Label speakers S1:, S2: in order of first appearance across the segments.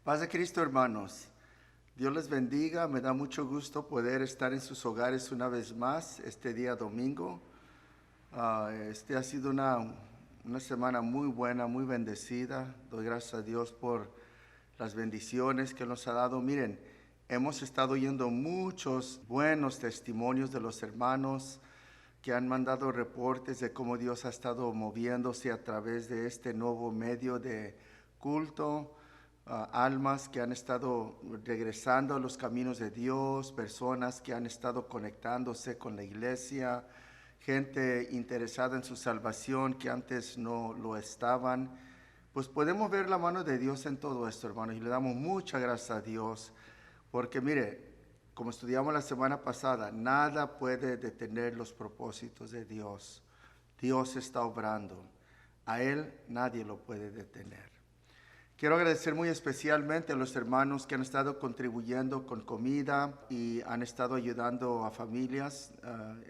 S1: Paz de Cristo, hermanos. Dios les bendiga. Me da mucho gusto poder estar en sus hogares una vez más este día domingo. Este ha sido una semana muy buena, muy bendecida. Doy gracias a Dios por las bendiciones que nos ha dado. Miren, hemos estado oyendo muchos buenos testimonios de los hermanos que han mandado reportes de cómo Dios ha estado moviéndose a través de este nuevo medio de culto. Almas que han estado regresando a los caminos de Dios, personas que han estado conectándose con la iglesia, gente interesada en su salvación que antes no lo estaban. Pues podemos ver la mano de Dios en todo esto, hermanos, y le damos muchas gracias a Dios, porque mire, como estudiamos la semana pasada, nada puede detener los propósitos de Dios. Dios está obrando, a Él nadie lo puede detener. Quiero agradecer muy especialmente a los hermanos que han estado contribuyendo con comida y han estado ayudando a familias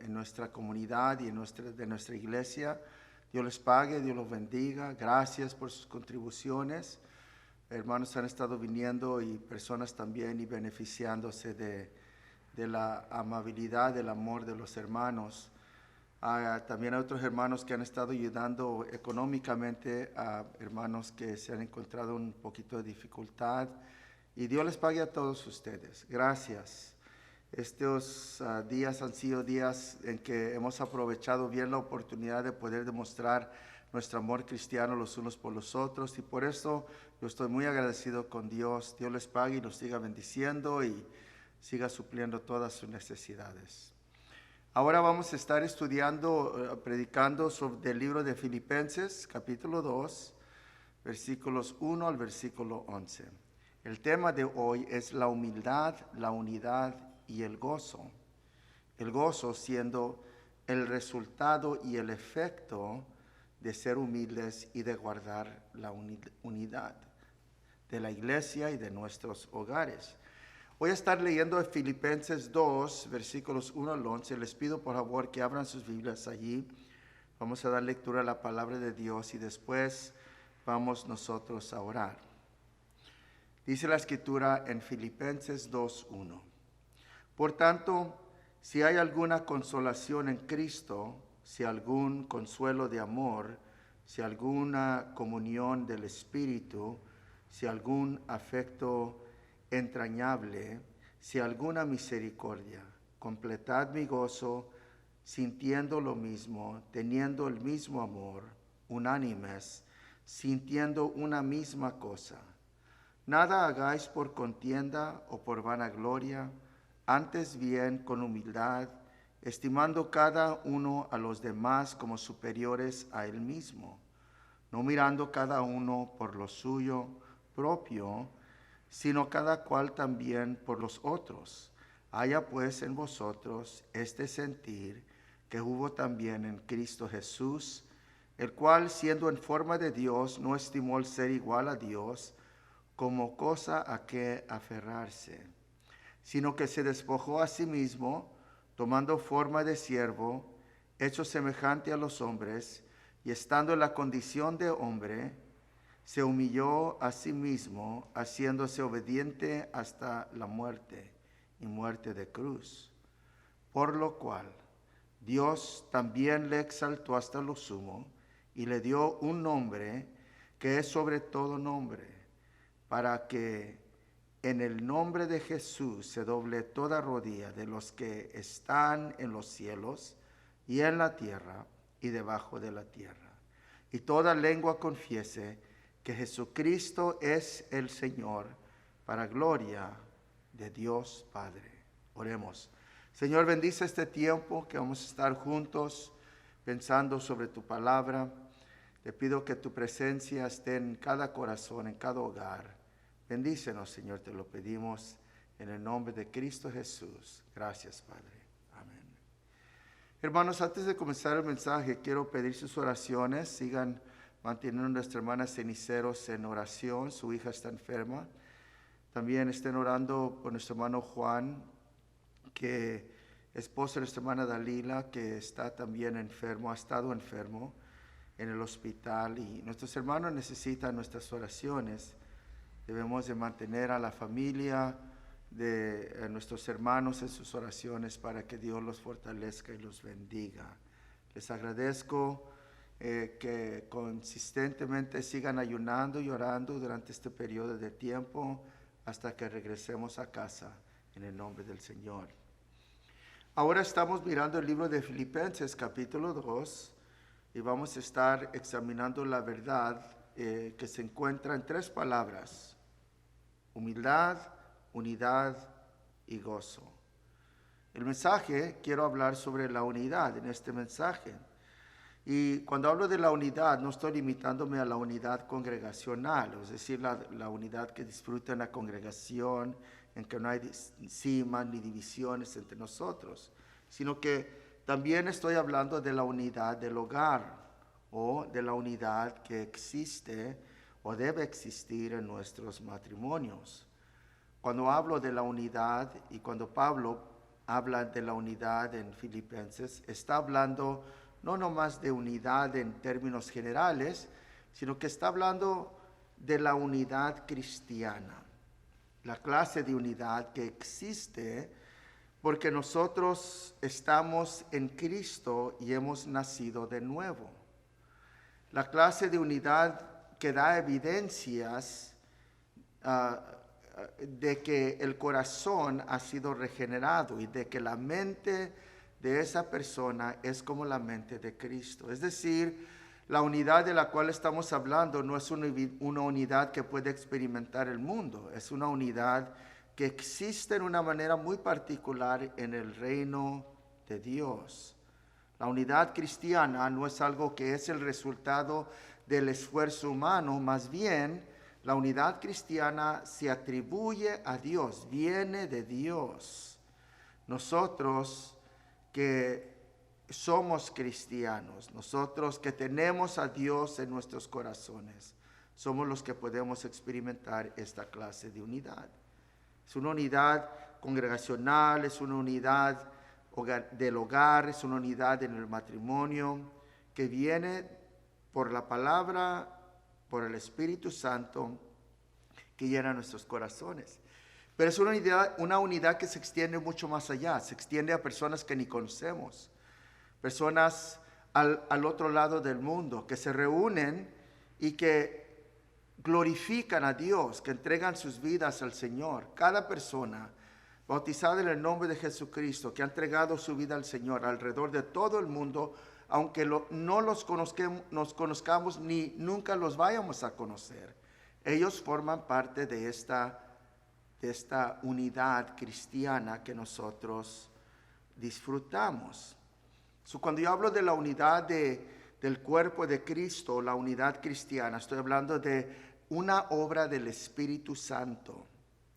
S1: en nuestra comunidad y de nuestra iglesia. Dios les pague, Dios los bendiga. Gracias por sus contribuciones. Hermanos han estado viniendo y personas también y beneficiándose de la amabilidad, del amor de los hermanos. También hay otros hermanos que han estado ayudando económicamente a hermanos que se han encontrado un poquito de dificultad. Y Dios les pague a todos ustedes. Gracias. Estos días han sido días en que hemos aprovechado bien la oportunidad de poder demostrar nuestro amor cristiano los unos por los otros. Y por eso yo estoy muy agradecido con Dios. Dios les pague y los siga bendiciendo y siga supliendo todas sus necesidades. Ahora vamos a estar estudiando, predicando sobre el libro de Filipenses, capítulo 2, versículos 1 al versículo 11. El tema de hoy es la humildad, la unidad y el gozo. El gozo siendo el resultado y el efecto de ser humildes y de guardar la unidad de la iglesia y de nuestros hogares. Voy a estar leyendo Filipenses 2, versículos 1 al 11. Les pido por favor que abran sus Biblias allí. Vamos a dar lectura a la palabra de Dios y después vamos nosotros a orar. Dice la Escritura en Filipenses 2, 1. Por tanto, si hay alguna consolación en Cristo, si algún consuelo de amor, si alguna comunión del Espíritu, si algún afecto entrañable, si alguna misericordia, completad mi gozo, sintiendo lo mismo, teniendo el mismo amor, unánimes, sintiendo una misma cosa. Nada hagáis por contienda o por vanagloria, antes bien con humildad, estimando cada uno a los demás como superiores a él mismo, no mirando cada uno por lo suyo propio, sino cada cual también por los otros. Haya pues en vosotros este sentir que hubo también en Cristo Jesús, el cual siendo en forma de Dios no estimó el ser igual a Dios como cosa a que aferrarse, sino que se despojó a sí mismo, tomando forma de siervo, hecho semejante a los hombres, y estando en la condición de hombre, se humilló a sí mismo, haciéndose obediente hasta la muerte, y muerte de cruz. Por lo cual, Dios también le exaltó hasta lo sumo, y le dio un nombre que es sobre todo nombre, para que en el nombre de Jesús se doble toda rodilla de los que están en los cielos, y en la tierra, y debajo de la tierra, y toda lengua confiese que Jesucristo es el Señor, para gloria de Dios Padre. Oremos. Señor, bendice este tiempo que vamos a estar juntos pensando sobre tu palabra. Te pido que tu presencia esté en cada corazón, en cada hogar. Bendícenos, Señor, te lo pedimos en el nombre de Cristo Jesús. Gracias, Padre. Amén. Hermanos, antes de comenzar el mensaje, quiero pedir sus oraciones. Sigan manteniendo a nuestra hermana Ceniceros en oración. Su hija está enferma. También estén orando por nuestro hermano Juan, que esposo de nuestra hermana Dalila, que está también enfermo, ha estado enfermo en el hospital. Y nuestros hermanos necesitan nuestras oraciones. Debemos de mantener a la familia de nuestros hermanos en sus oraciones para que Dios los fortalezca y los bendiga. Les agradezco que consistentemente sigan ayunando y orando durante este periodo de tiempo hasta que regresemos a casa en el nombre del Señor. Ahora estamos mirando el libro de Filipenses capítulo 2 y vamos a estar examinando la verdad que se encuentra en 3 palabras: humildad, unidad y gozo. El mensaje, quiero hablar sobre la unidad en este mensaje. Y cuando hablo de la unidad, no estoy limitándome a la unidad congregacional, es decir, la unidad que disfruta en la congregación, en que no hay cimas ni divisiones entre nosotros, sino que también estoy hablando de la unidad del hogar o de la unidad que existe o debe existir en nuestros matrimonios. Cuando hablo de la unidad y cuando Pablo habla de la unidad en Filipenses, está hablando no nomás de unidad en términos generales, sino que está hablando de la unidad cristiana, la clase de unidad que existe porque nosotros estamos en Cristo y hemos nacido de nuevo. La clase de unidad que da evidencias de que el corazón ha sido regenerado y de que la mente de esa persona es como la mente de Cristo. Es decir, la unidad de la cual estamos hablando no es una unidad que puede experimentar el mundo, es una unidad que existe en una manera muy particular en el reino de Dios. La unidad cristiana no es algo que es el resultado del esfuerzo humano, más bien la unidad cristiana se atribuye a Dios, viene de Dios. Nosotros que somos cristianos, nosotros que tenemos a Dios en nuestros corazones, somos los que podemos experimentar esta clase de unidad. Es una unidad congregacional, es una unidad del hogar, es una unidad en el matrimonio que viene por la palabra, por el Espíritu Santo que llena nuestros corazones. Pero es una unidad que se extiende mucho más allá, se extiende a personas que ni conocemos, personas al otro lado del mundo, que se reúnen y que glorifican a Dios, que entregan sus vidas al Señor. Cada persona bautizada en el nombre de Jesucristo, que ha entregado su vida al Señor alrededor de todo el mundo, aunque no nos conozcamos ni nunca los vayamos a conocer, ellos forman parte de esta unidad cristiana que nosotros disfrutamos. Cuando yo hablo de la unidad del cuerpo de Cristo, la unidad cristiana, estoy hablando de una obra del Espíritu Santo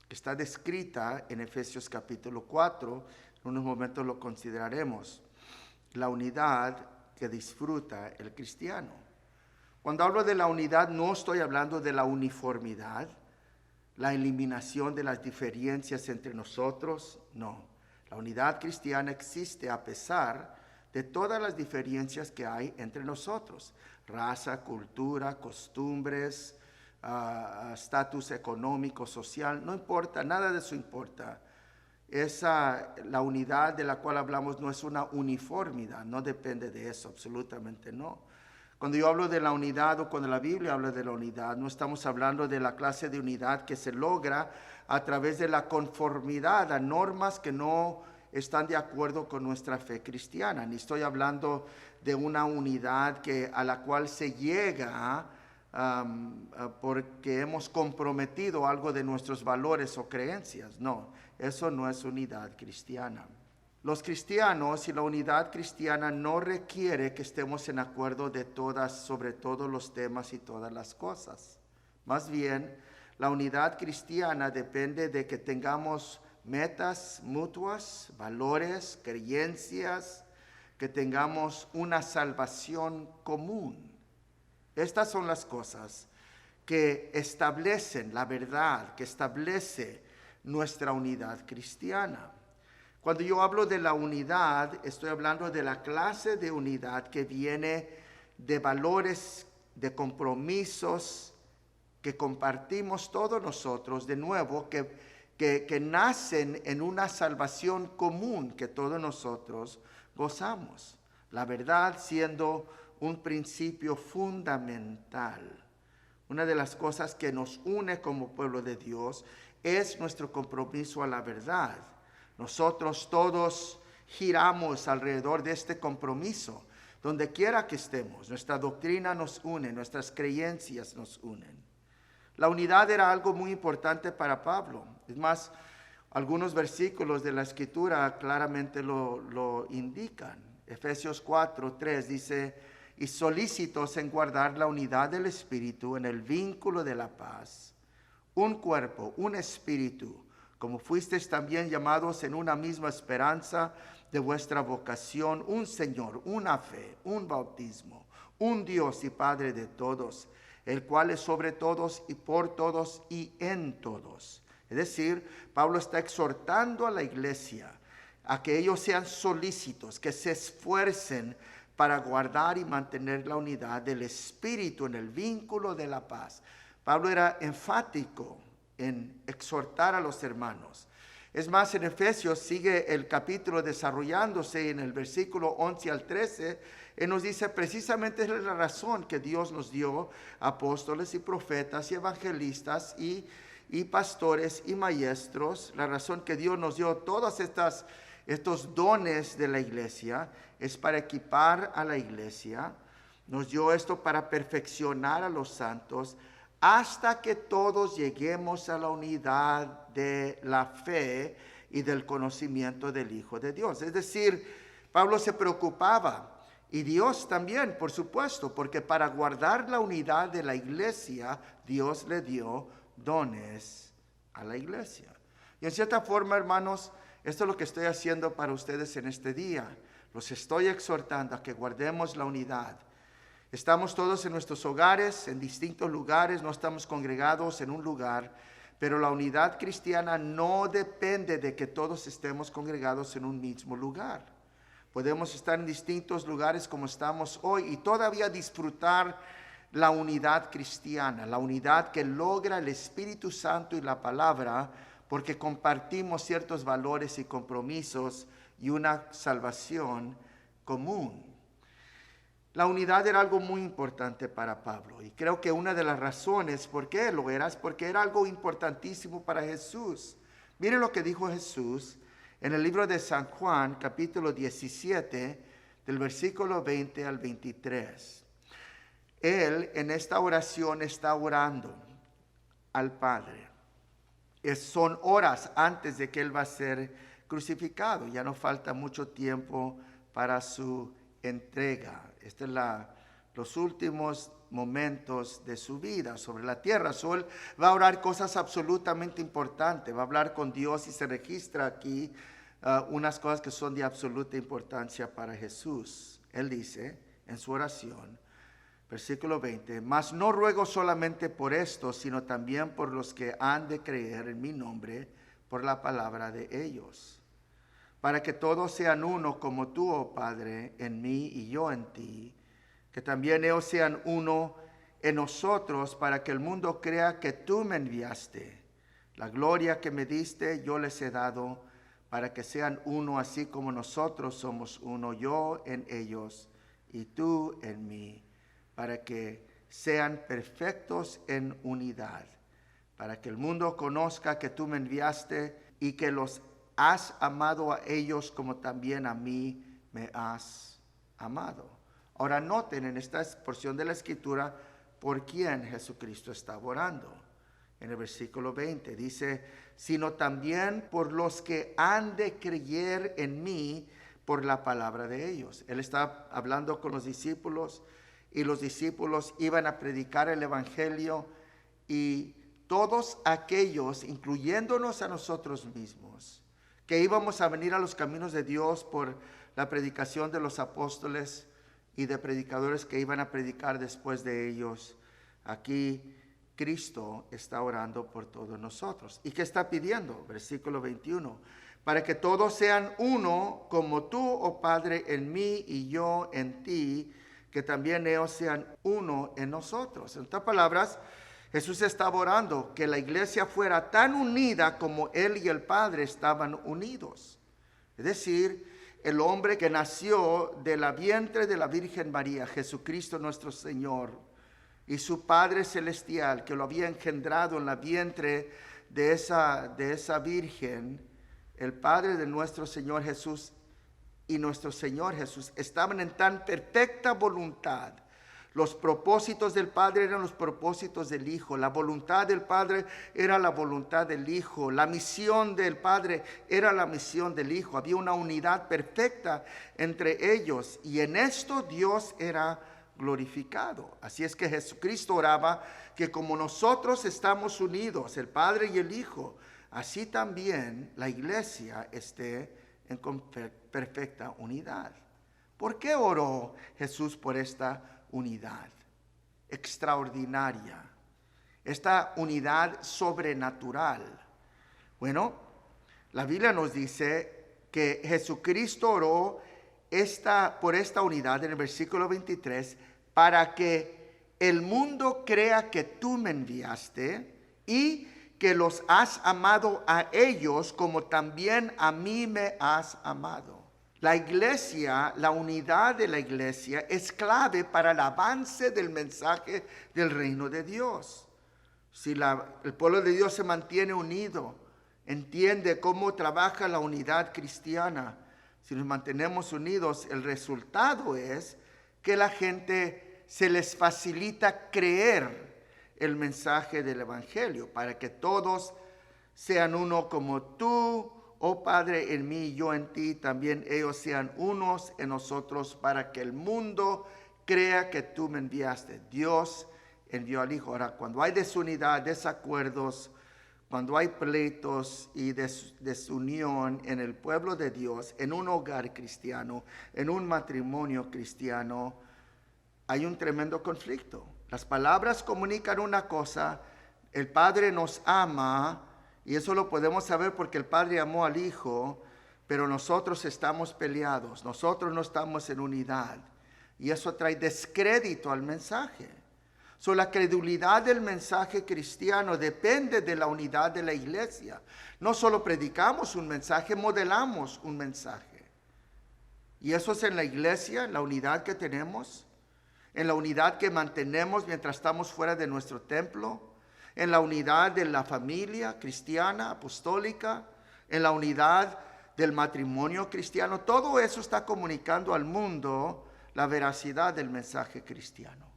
S1: que está descrita en Efesios capítulo 4. En unos momentos lo consideraremos. La unidad que disfruta el cristiano. Cuando hablo de la unidad, no estoy hablando de la uniformidad, la eliminación de las diferencias entre nosotros, no. La unidad cristiana existe a pesar de todas las diferencias que hay entre nosotros: raza, cultura, costumbres, estatus económico, social, no importa, nada de eso importa. La unidad de la cual hablamos no es una uniformidad, no depende de eso, absolutamente no. Cuando yo hablo de la unidad o cuando la Biblia habla de la unidad, no estamos hablando de la clase de unidad que se logra a través de la conformidad a normas que no están de acuerdo con nuestra fe cristiana, ni estoy hablando de una unidad a la cual se llega porque hemos comprometido algo de nuestros valores o creencias. No, eso no es unidad cristiana. Los cristianos y la unidad cristiana no requiere que estemos en acuerdo sobre todos los temas y todas las cosas. Más bien, la unidad cristiana depende de que tengamos metas mutuas, valores, creencias, que tengamos una salvación común. Estas son las cosas que establecen la verdad, que establece nuestra unidad cristiana. Cuando yo hablo de la unidad, estoy hablando de la clase de unidad que viene de valores, de compromisos que compartimos todos nosotros, de nuevo, que nacen en una salvación común que todos nosotros gozamos. La verdad siendo un principio fundamental. Una de las cosas que nos une como pueblo de Dios es nuestro compromiso a la verdad. Nosotros todos giramos alrededor de este compromiso, donde quiera que estemos. Nuestra doctrina nos une, nuestras creencias nos unen. La unidad era algo muy importante para Pablo. Es más, algunos versículos de la Escritura claramente lo indican. Efesios 4:3 dice: y solícitos en guardar la unidad del Espíritu en el vínculo de la paz. Un cuerpo, un espíritu, como fuisteis también llamados en una misma esperanza de vuestra vocación, un Señor, una fe, un bautismo, un Dios y Padre de todos, el cual es sobre todos y por todos y en todos. Es decir, Pablo está exhortando a la iglesia a que ellos sean solícitos, que se esfuercen para guardar y mantener la unidad del Espíritu en el vínculo de la paz. Pablo era enfático en exhortar a los hermanos. Es más, en Efesios sigue el capítulo desarrollándose en el versículo 11 al 13. Él nos dice precisamente es la razón que Dios nos dio apóstoles y profetas y evangelistas y pastores y maestros. La razón que Dios nos dio todas estos dones de la iglesia es para equipar a la iglesia. Nos dio esto para perfeccionar a los santos hasta que todos lleguemos a la unidad de la fe y del conocimiento del Hijo de Dios. Es decir, Pablo se preocupaba, y Dios también, por supuesto, porque para guardar la unidad de la iglesia, Dios le dio dones a la iglesia. Y en cierta forma, hermanos, esto es lo que estoy haciendo para ustedes en este día. Los estoy exhortando a que guardemos la unidad. Estamos todos en nuestros hogares, en distintos lugares, no estamos congregados en un lugar, pero la unidad cristiana no depende de que todos estemos congregados en un mismo lugar. Podemos estar en distintos lugares como estamos hoy y todavía disfrutar la unidad cristiana, la unidad que logra el Espíritu Santo y la palabra, porque compartimos ciertos valores y compromisos y una salvación común. La unidad era algo muy importante para Pablo, y creo que una de las razones por qué lo era es porque era algo importantísimo para Jesús. Miren lo que dijo Jesús en el libro de San Juan, capítulo 17, del versículo 20 al 23. Él en esta oración está orando al Padre. Son horas antes de que Él va a ser crucificado. Ya no falta mucho tiempo para su entrega. Estos son los últimos momentos de su vida sobre la tierra. Él va a orar cosas absolutamente importantes. Va a hablar con Dios y se registra aquí unas cosas que son de absoluta importancia para Jesús. Él dice en su oración, versículo 20, mas no ruego solamente por esto, sino también por los que han de creer en mi nombre por la palabra de ellos, para que todos sean uno como tú, oh Padre, en mí y yo en ti, que también ellos sean uno en nosotros, para que el mundo crea que tú me enviaste. La gloria que me diste yo les he dado, para que sean uno así como nosotros somos uno, yo en ellos y tú en mí, para que sean perfectos en unidad, para que el mundo conozca que tú me enviaste y que los has amado a ellos como también a mí me has amado. Ahora noten en esta porción de la Escritura por quién Jesucristo está orando. En el versículo 20 dice, sino también por los que han de creer en mí por la palabra de ellos. Él está hablando con los discípulos y los discípulos iban a predicar el evangelio, y todos aquellos, incluyéndonos a nosotros mismos, que íbamos a venir a los caminos de Dios por la predicación de los apóstoles y de predicadores que iban a predicar después de ellos. Aquí Cristo está orando por todos nosotros. ¿Y qué está pidiendo? Versículo 21. Para que todos sean uno, como tú, oh Padre, en mí y yo en ti, que también ellos sean uno en nosotros. En otras palabras, Jesús estaba orando que la iglesia fuera tan unida como Él y el Padre estaban unidos. Es decir, el hombre que nació de la vientre de la Virgen María, Jesucristo nuestro Señor, y su Padre Celestial, que lo había engendrado en la vientre de esa Virgen, el Padre de nuestro Señor Jesús y nuestro Señor Jesús estaban en tan perfecta voluntad. Los propósitos del Padre eran los propósitos del Hijo. La voluntad del Padre era la voluntad del Hijo. La misión del Padre era la misión del Hijo. Había una unidad perfecta entre ellos. Y en esto Dios era glorificado. Así es que Jesucristo oraba que como nosotros estamos unidos, el Padre y el Hijo, así también la iglesia esté en perfecta unidad. ¿Por qué oró Jesús por esta unidad extraordinaria, esta unidad sobrenatural? Bueno, la Biblia nos dice que Jesucristo oró por esta unidad en el versículo 23, para que el mundo crea que tú me enviaste y que los has amado a ellos como también a mí me has amado. La iglesia, la unidad de la iglesia es clave para el avance del mensaje del reino de Dios. Si el pueblo de Dios se mantiene unido, entiende cómo trabaja la unidad cristiana, si nos mantenemos unidos, el resultado es que la gente se les facilita creer el mensaje del evangelio, para que todos sean uno como tú, oh Padre, en mí y yo en ti, también ellos sean unos en nosotros, para que el mundo crea que tú me enviaste. Dios envió al Hijo. Ahora, cuando hay desunidad, desacuerdos, cuando hay pleitos y desunión en el pueblo de Dios, en un hogar cristiano, en un matrimonio cristiano, hay un tremendo conflicto. Las palabras comunican una cosa: el Padre nos ama, y eso lo podemos saber porque el Padre amó al Hijo, pero nosotros estamos peleados, nosotros no estamos en unidad, y eso trae descrédito al mensaje. La credulidad del mensaje cristiano depende de la unidad de la iglesia. No solo predicamos un mensaje, modelamos un mensaje. Y eso es en la iglesia, en la unidad que tenemos, en la unidad que mantenemos mientras estamos fuera de nuestro templo, en la unidad de la familia cristiana, apostólica, en la unidad del matrimonio cristiano. Todo eso está comunicando al mundo la veracidad del mensaje cristiano.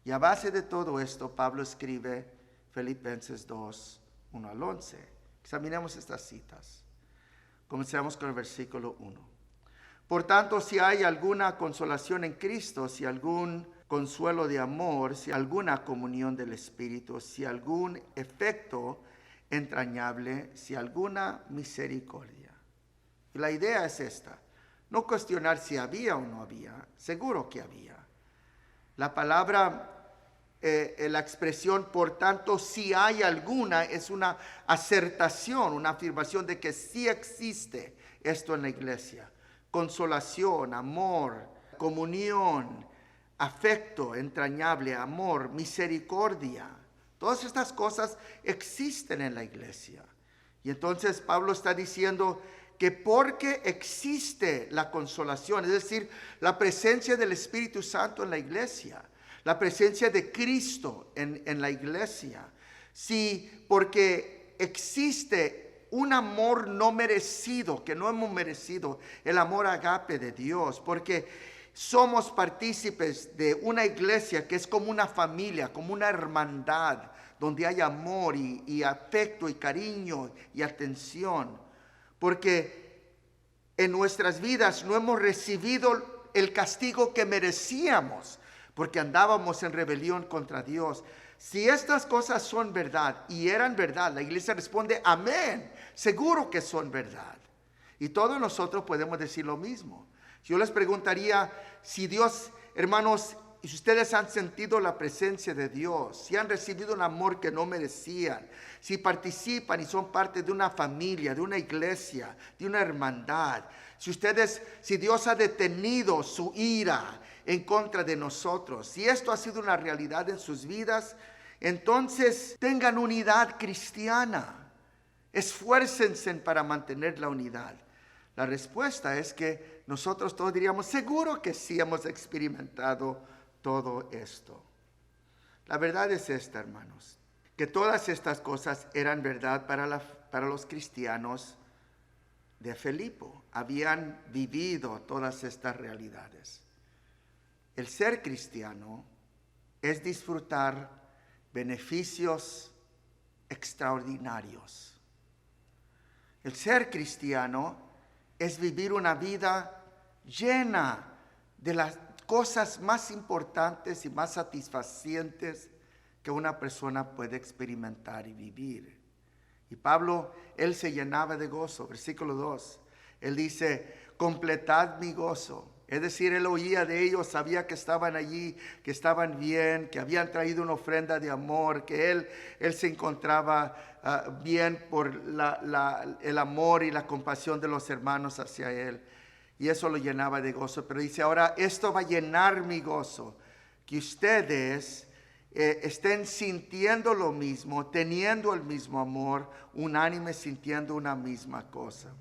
S1: Y a base de todo esto, Pablo escribe Filipenses 2, 1 al 11. Examinemos estas citas. Comencemos con el versículo 1. Por tanto, si hay alguna consolación en Cristo, si algún consuelo de amor, si alguna comunión del Espíritu, si algún efecto entrañable, si alguna misericordia. Y la idea es esta: no cuestionar si había o no había, seguro que había. La palabra, la expresión por tanto, si hay alguna, es una acertación, una afirmación de que sí existe esto en la iglesia. Consolación, amor, comunión, afecto entrañable, amor, misericordia. Todas estas cosas existen en la iglesia. Y entonces Pablo está diciendo que porque existe la consolación, es decir, la presencia del Espíritu Santo en la iglesia, la presencia de Cristo en la iglesia, sí, porque existe un amor no merecido, que no hemos merecido, el amor agape de Dios, porque somos partícipes de una iglesia que es como una familia, como una hermandad, donde hay amor y afecto y cariño y atención. Porque en nuestras vidas no hemos recibido el castigo que merecíamos, porque andábamos en rebelión contra Dios. Si estas cosas son verdad y eran verdad, la iglesia responde amén, seguro que son verdad. Y todos nosotros podemos decir lo mismo. Yo les preguntaría si Dios, hermanos, y si ustedes han sentido la presencia de Dios, si han recibido un amor que no merecían, si participan y son parte de una familia, de una iglesia, de una hermandad, si Dios ha detenido su ira en contra de nosotros, si esto ha sido una realidad en sus vidas, Entonces, tengan unidad cristiana. Esfuércense para mantener la unidad. La respuesta es que nosotros todos diríamos, seguro que sí hemos experimentado todo esto. La verdad es esta, hermanos, que todas estas cosas eran verdad para los cristianos de Filipo. Habían vivido todas estas realidades. El ser cristiano es disfrutar beneficios extraordinarios. El ser cristiano es vivir una vida llena de las cosas más importantes y más satisfacientes que una persona puede experimentar y vivir. Y Pablo, él se llenaba de gozo. Versículo 2, él dice, completad mi gozo. Es decir, él oía de ellos, sabía que estaban allí, que estaban bien, que habían traído una ofrenda de amor, que él se encontraba bien por el amor y la compasión de los hermanos hacia él. Y eso lo llenaba de gozo. Pero dice, ahora esto va a llenar mi gozo, que ustedes estén sintiendo lo mismo, teniendo el mismo amor, unánimes, sintiendo una misma cosa.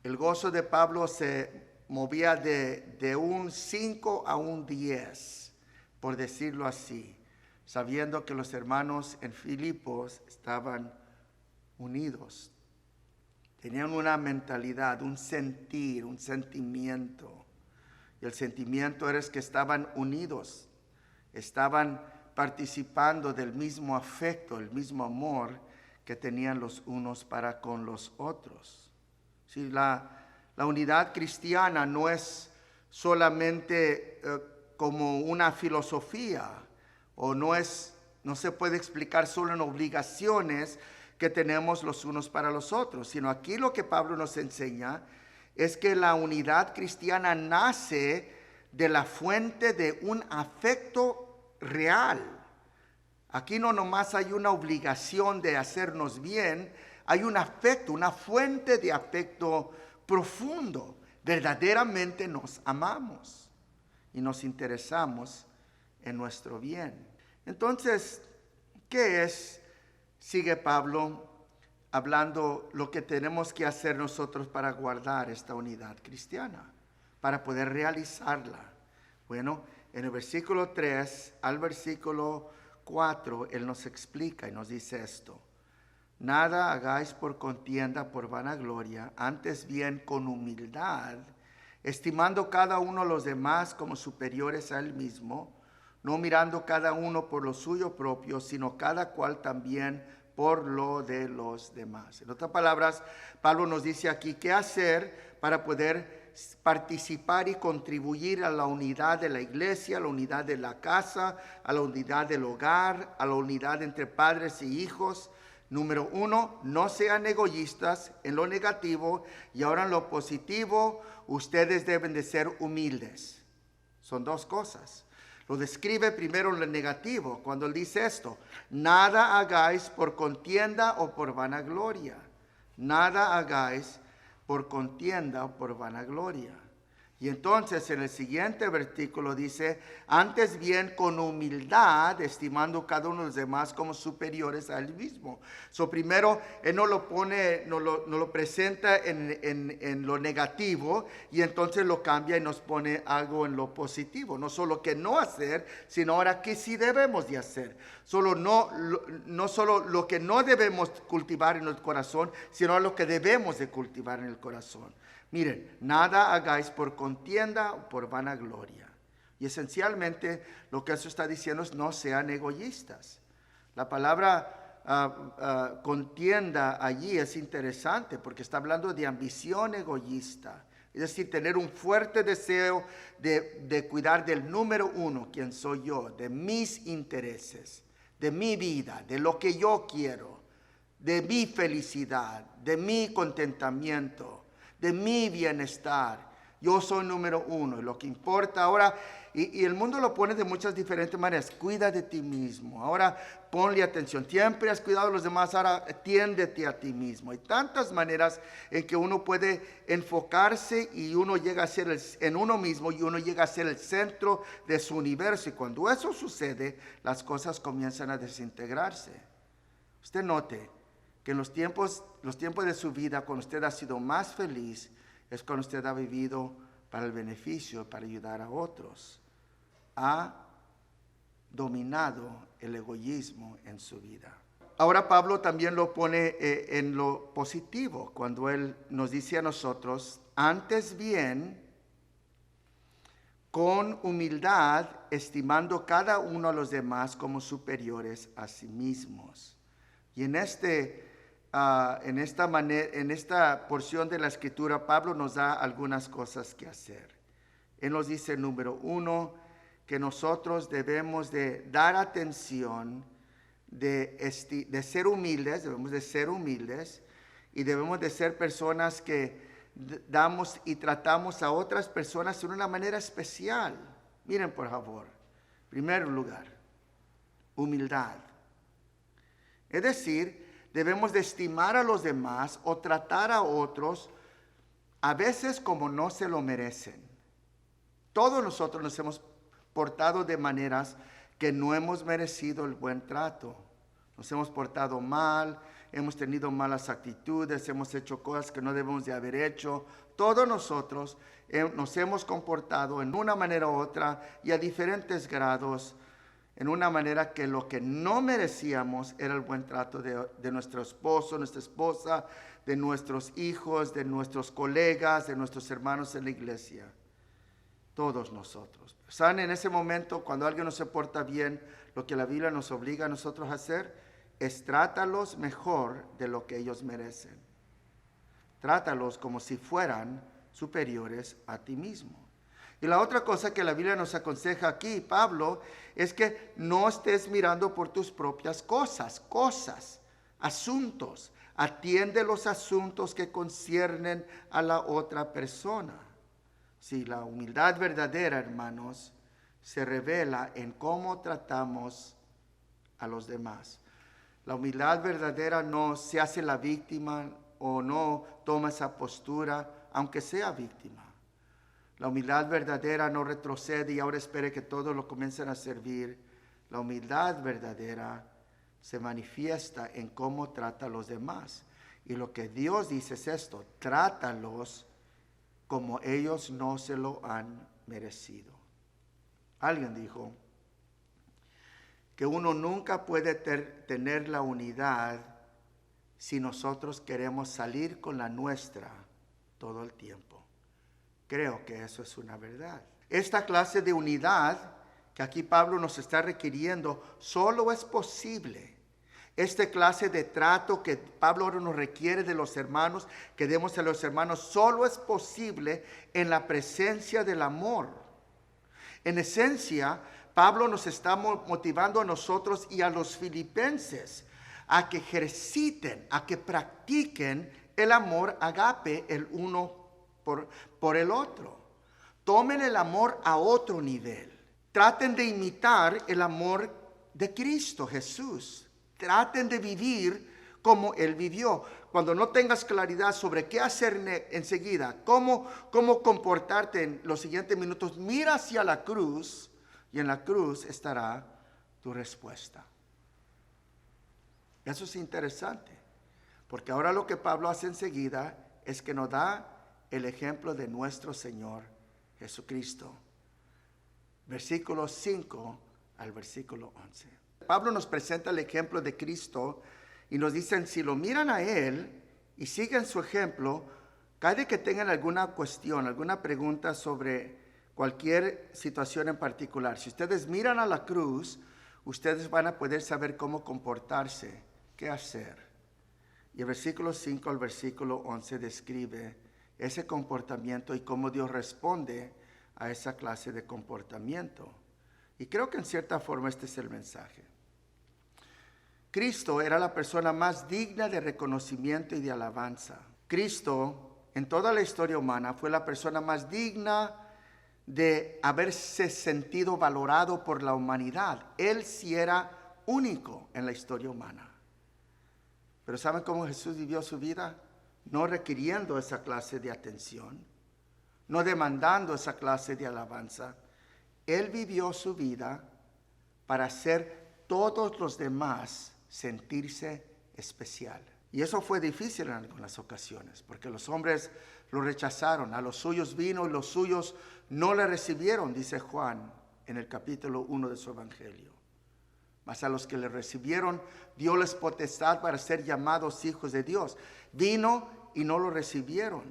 S1: El gozo de Pablo se movía de un 5 a un 10, por decirlo así, sabiendo que los hermanos en Filipos estaban unidos. Tenían una mentalidad, un sentir, un sentimiento. Y el sentimiento era que estaban unidos, estaban participando del mismo afecto, el mismo amor que tenían los unos para con los otros. Sí, la unidad cristiana no es solamente como una filosofía, o no se puede explicar solo en obligaciones que tenemos los unos para los otros, sino aquí lo que Pablo nos enseña es que la unidad cristiana nace de la fuente de un afecto real. Aquí no nomás hay una obligación de hacernos bien, hay un afecto, una fuente de afecto profundo. Verdaderamente nos amamos y nos interesamos en nuestro bien. Entonces, ¿qué es? Sigue Pablo hablando lo que tenemos que hacer nosotros para guardar esta unidad cristiana, para poder realizarla. Bueno, en el versículo 3 al versículo 4, él nos explica y nos dice esto. Nada hagáis por contienda, por vanagloria, antes bien con humildad, estimando cada uno a los demás como superiores a él mismo, no mirando cada uno por lo suyo propio, sino cada cual también por lo de los demás. En otras palabras, Pablo nos dice aquí qué hacer para poder participar y contribuir a la unidad de la iglesia, a la unidad de la casa, a la unidad del hogar, a la unidad entre padres y hijos. Número 1, no sean egoístas en lo negativo, y ahora en lo positivo, ustedes deben de ser humildes. Son dos cosas. Lo describe primero en lo negativo, cuando él dice esto, nada hagáis por contienda o por vanagloria. Nada hagáis por contienda o por vanagloria. Y entonces en el siguiente versículo dice, antes bien con humildad, estimando cada uno de los demás como superiores a él mismo. Primero, él no lo pone, no lo presenta en lo negativo, y entonces lo cambia y nos pone algo en lo positivo. No solo que no hacer, sino ahora que sí debemos de hacer. No solo lo que no debemos cultivar en el corazón, sino lo que debemos de cultivar en el corazón. Miren, nada hagáis por contienda o por vanagloria. Y esencialmente lo que eso está diciendo es no sean egoístas. La palabra contienda allí es interesante porque está hablando de ambición egoísta. Es decir, tener un fuerte deseo de cuidar del número uno, quien soy yo, de mis intereses, de mi vida, de lo que yo quiero, de mi felicidad, de mi contentamiento, de mi bienestar. Yo soy número uno, y lo que importa ahora, y el mundo lo pone de muchas diferentes maneras. Cuida de ti mismo, ahora ponle atención. Siempre has cuidado de los demás, ahora atiéndete a ti mismo. Hay tantas maneras en que uno puede enfocarse y uno llega a ser en uno mismo, y uno llega a ser el centro de su universo. Y cuando eso sucede, las cosas comienzan a desintegrarse. Usted note que en los tiempos de su vida, cuando usted ha sido más feliz, es cuando usted ha vivido para el beneficio, para ayudar a otros. Ha dominado el egoísmo en su vida. Ahora Pablo también lo pone en lo positivo, cuando él nos dice a nosotros: antes bien, con humildad, estimando cada uno a los demás como superiores a sí mismos. Y en esta porción de la Escritura, Pablo nos da algunas cosas que hacer. Él nos dice, número 1, que nosotros debemos de dar atención, de ser humildes, debemos de ser humildes, y debemos de ser personas que damos y tratamos a otras personas de una manera especial. Miren, por favor, en primer lugar, humildad. Es decir, debemos de estimar a los demás o tratar a otros a veces como no se lo merecen. Todos nosotros nos hemos portado de maneras que no hemos merecido el buen trato. Nos hemos portado mal, hemos tenido malas actitudes, hemos hecho cosas que no debemos de haber hecho. Todos nosotros nos hemos comportado en una manera u otra y a diferentes grados, en una manera que lo que no merecíamos era el buen trato de nuestro esposo, nuestra esposa, de nuestros hijos, de nuestros colegas, de nuestros hermanos en la iglesia. Todos nosotros. ¿Saben? En ese momento, cuando alguien no se porta bien, lo que la Biblia nos obliga a nosotros a hacer es trátalos mejor de lo que ellos merecen. Trátalos como si fueran superiores a ti mismo. Y la otra cosa que la Biblia nos aconseja aquí, Pablo, es que no estés mirando por tus propias cosas, asuntos. Atiende los asuntos que conciernen a la otra persona. Si la humildad verdadera, hermanos, se revela en cómo tratamos a los demás. La humildad verdadera no se hace la víctima o no toma esa postura, aunque sea víctima. La humildad verdadera no retrocede y ahora espere que todos lo comiencen a servir. La humildad verdadera se manifiesta en cómo trata a los demás. Y lo que Dios dice es esto: trátalos como ellos no se lo han merecido. Alguien dijo que uno nunca puede tener la unidad si nosotros queremos salir con la nuestra todo el tiempo. Creo que eso es una verdad. Esta clase de unidad que aquí Pablo nos está requiriendo solo es posible. Esta clase de trato que Pablo ahora nos requiere de los hermanos, que demos a los hermanos, solo es posible en la presencia del amor. En esencia, Pablo nos está motivando a nosotros y a los filipenses a que ejerciten, a que practiquen el amor agape el uno por el otro. Tomen el amor a otro nivel. Traten de imitar el amor de Cristo Jesús. Traten de vivir como Él vivió. Cuando no tengas claridad sobre qué hacer enseguida, cómo comportarte en los siguientes minutos, mira hacia la cruz y en la cruz estará tu respuesta. Eso es interesante, porque ahora lo que Pablo hace enseguida es que nos da el ejemplo de nuestro Señor Jesucristo. Versículo 5 al versículo 11. Pablo nos presenta el ejemplo de Cristo y nos dicen, si lo miran a Él y siguen su ejemplo, cada que tengan alguna cuestión, alguna pregunta sobre cualquier situación en particular, si ustedes miran a la cruz, ustedes van a poder saber cómo comportarse, qué hacer. Y el versículo 5 al versículo 11 describe ese comportamiento y cómo Dios responde a esa clase de comportamiento. Y creo que en cierta forma este es el mensaje. Cristo era la persona más digna de reconocimiento y de alabanza. Cristo en toda la historia humana, fue la persona más digna de haberse sentido valorado por la humanidad. Él sí era único en la historia humana. Pero ¿saben cómo Jesús vivió su vida? No requiriendo esa clase de atención, no demandando esa clase de alabanza. Él vivió su vida para hacer todos los demás sentirse especial. Y eso fue difícil en algunas ocasiones, porque los hombres lo rechazaron. A los suyos vino y los suyos no le recibieron, dice Juan en el capítulo 1 de su evangelio. Mas a los que le recibieron, dióles potestad para ser llamados hijos de Dios. Vino y no lo recibieron.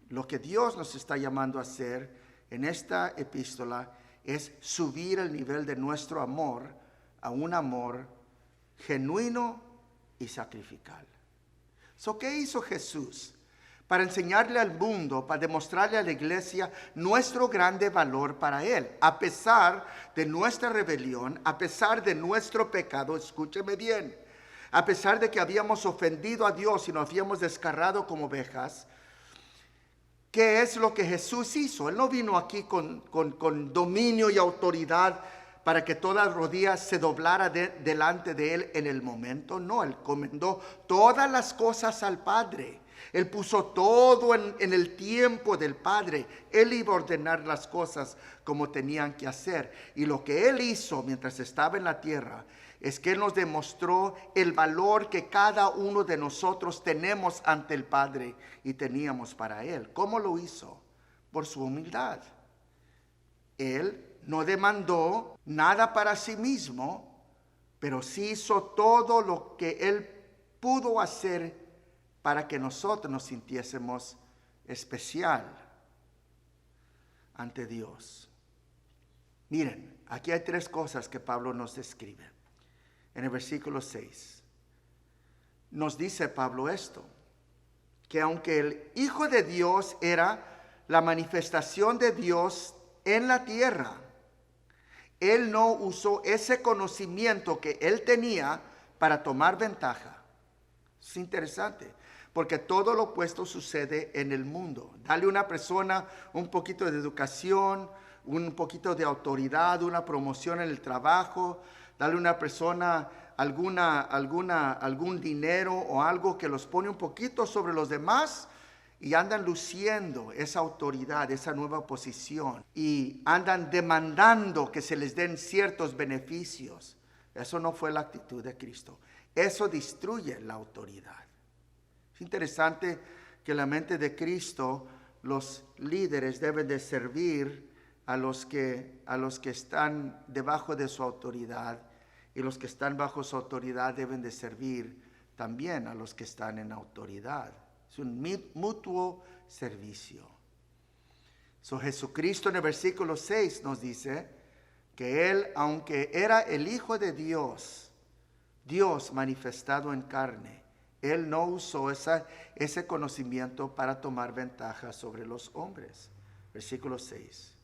S1: Lo que Dios nos está llamando a hacer en esta epístola es subir el nivel de nuestro amor a un amor genuino y sacrificial. ¿Qué hizo Jesús? Para enseñarle al mundo, para demostrarle a la iglesia nuestro grande valor para Él. A pesar de nuestra rebelión, a pesar de nuestro pecado, escúcheme bien, a pesar de que habíamos ofendido a Dios y nos habíamos descarriado como ovejas, ¿qué es lo que Jesús hizo? Él no vino aquí con dominio y autoridad para que toda rodilla se doblara delante de Él en el momento. No, Él encomendó todas las cosas al Padre. Él puso todo en el tiempo del Padre. Él iba a ordenar las cosas como tenían que hacer. Y lo que Él hizo mientras estaba en la tierra es que Él nos demostró el valor que cada uno de nosotros tenemos ante el Padre y teníamos para Él. ¿Cómo lo hizo? Por su humildad. Él no demandó nada para sí mismo, pero sí hizo todo lo que Él pudo hacer para que nosotros nos sintiésemos especial ante Dios. Miren, aquí hay tres cosas que Pablo nos describe. En el versículo 6 nos dice Pablo esto, que aunque el Hijo de Dios era la manifestación de Dios en la tierra, Él no usó ese conocimiento que Él tenía para tomar ventaja. Es interesante, porque todo lo opuesto sucede en el mundo. Dale a una persona un poquito de educación, un poquito de autoridad, una promoción en el trabajo. Dale a una persona algún dinero o algo que los pone un poquito sobre los demás y andan luciendo esa autoridad, esa nueva posición, y andan demandando que se les den ciertos beneficios. Eso no fue la actitud de Cristo. Eso destruye la autoridad. Es interesante que en la mente de Cristo los líderes deben de servir a los que están debajo de su autoridad, y los que están bajo su autoridad deben de servir también a los que están en autoridad. Es un mutuo servicio. Jesucristo en el versículo 6 nos dice que Él, aunque era el Hijo de Dios, Dios manifestado en carne, Él no usó ese conocimiento para tomar ventaja sobre los hombres. Versículo 6.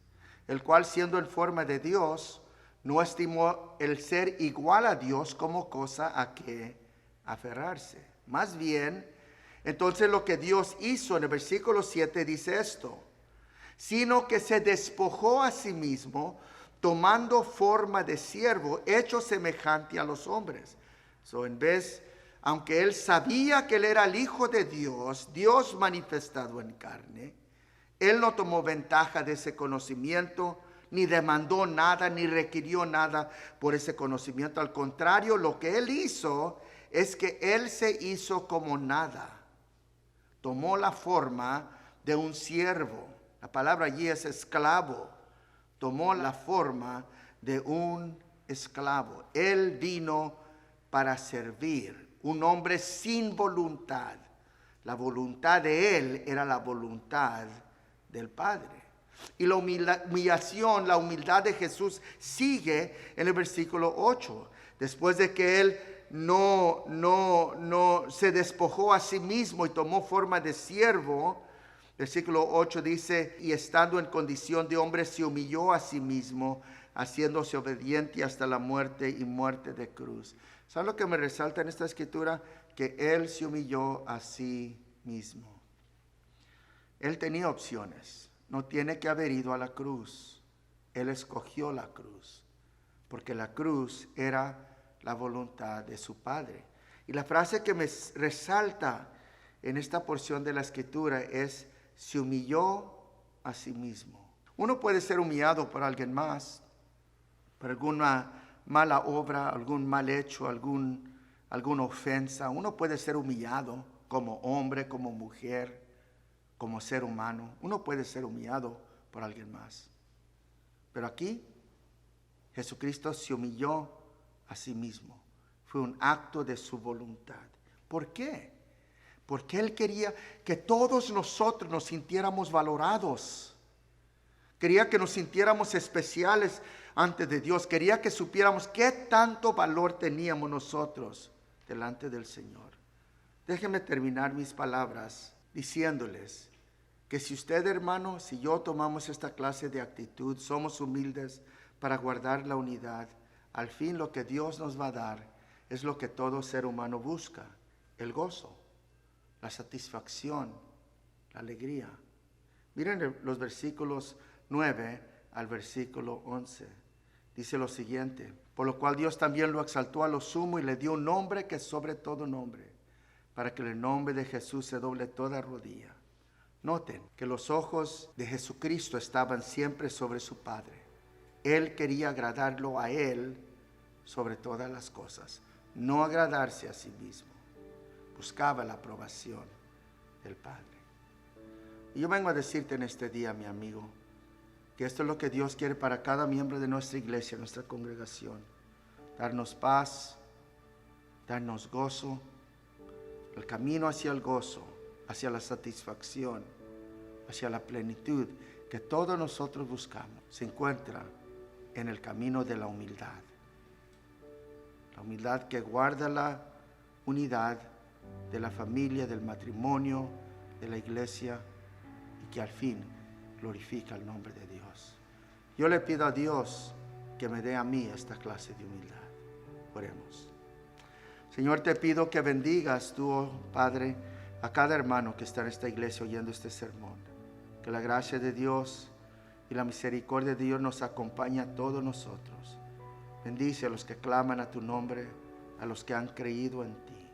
S1: El cual, siendo en forma de Dios, no estimó el ser igual a Dios como cosa a que aferrarse. Más bien, entonces lo que Dios hizo en el versículo 7 dice esto: sino que se despojó a sí mismo, tomando forma de siervo, hecho semejante a los hombres. Aunque Él sabía que Él era el Hijo de Dios, Dios manifestado en carne, Él no tomó ventaja de ese conocimiento, ni demandó nada, ni requirió nada por ese conocimiento. Al contrario, lo que Él hizo es que Él se hizo como nada. Tomó la forma de un siervo. La palabra allí es esclavo. Tomó la forma de un esclavo. Él vino para servir. Un hombre sin voluntad. La voluntad de Él era la voluntad del Padre. Y la humillación, la humildad de Jesús sigue en el versículo 8. Después de que Él no se despojó a sí mismo y tomó forma de siervo, versículo 8 dice: y estando en condición de hombre se humilló a sí mismo, haciéndose obediente hasta la muerte y muerte de cruz. ¿Saben lo que me resalta en esta escritura? Que Él se humilló a sí mismo. Él tenía opciones. No tiene que haber ido a la cruz. Él escogió la cruz, porque la cruz era la voluntad de su Padre. Y la frase que me resalta en esta porción de la Escritura es: se humilló a sí mismo. Uno puede ser humillado por alguien más, por alguna mala obra, algún mal hecho, alguna ofensa. Uno puede ser humillado como hombre, como mujer, como ser humano. Uno puede ser humillado por alguien más. Pero aquí Jesucristo se humilló a sí mismo. Fue un acto de su voluntad. ¿Por qué? Porque Él quería que todos nosotros nos sintiéramos valorados. Quería que nos sintiéramos especiales ante de Dios. Quería que supiéramos qué tanto valor teníamos nosotros delante del Señor. Déjenme terminar mis palabras diciéndoles que si usted, hermano, si yo tomamos esta clase de actitud, somos humildes para guardar la unidad, al fin lo que Dios nos va a dar es lo que todo ser humano busca: el gozo, la satisfacción, la alegría. Miren los versículos 9 al versículo 11. Dice lo siguiente: por lo cual Dios también lo exaltó a lo sumo y le dio un nombre que es sobre todo nombre, para que en el nombre de Jesús se doble toda rodilla. Noten que los ojos de Jesucristo estaban siempre sobre su Padre. Él quería agradarlo a Él sobre todas las cosas, no agradarse a sí mismo. Buscaba la aprobación del Padre. Y yo vengo a decirte en este día, mi amigo, que esto es lo que Dios quiere para cada miembro de nuestra iglesia, nuestra congregación: darnos paz, darnos gozo. El camino hacia el gozo, hacia la satisfacción, hacia la plenitud que todos nosotros buscamos, se encuentra en el camino de la humildad. La humildad que guarda la unidad de la familia, del matrimonio, de la iglesia, y que al fin glorifica el nombre de Dios. Yo le pido a Dios que me dé a mí esta clase de humildad. Oremos. Señor, te pido que bendigas tú, oh Padre, a cada hermano que está en esta iglesia oyendo este sermón. Que la gracia de Dios y la misericordia de Dios nos acompañe a todos nosotros. Bendice a los que claman a tu nombre, a los que han creído en ti.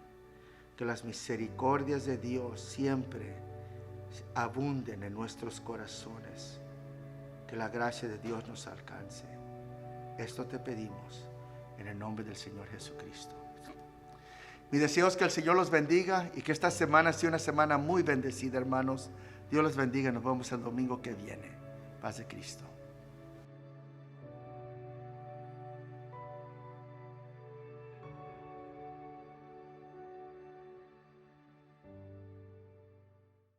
S1: Que las misericordias de Dios siempre abunden en nuestros corazones. Que la gracia de Dios nos alcance. Esto te pedimos en el nombre del Señor Jesucristo. Mi deseo es que el Señor los bendiga y que esta semana sea una semana muy bendecida, hermanos. Dios los bendiga. Nos vemos el domingo que viene. Paz de Cristo.